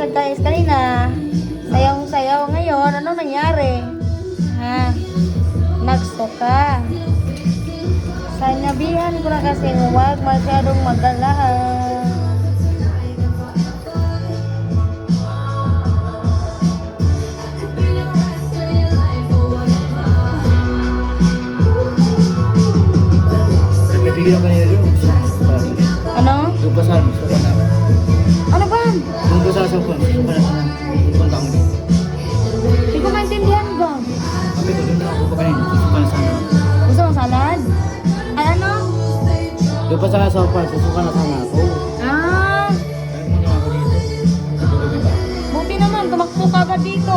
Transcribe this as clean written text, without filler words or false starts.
siya guys kanina. Sayaw-sayaw ngayon. Ano nangyari? Ha? Nagsto ka. Sanabihan ko na kasi huwag masyadong magalahan. Bigyan ka nila doon. Ano? Doon pa sa suka na. Ano ba? Doon pa sa suka na sana. Punta mo din. Hindi ko maintindihan ba? Sabi ko, doon na ako pa kanina. Suka na sana. Gusto mo salad? Ay ano? Doon pa sa suka na sana ako. Ah, Kaya muna ako dito. buti naman, tumakbo ka agad dito.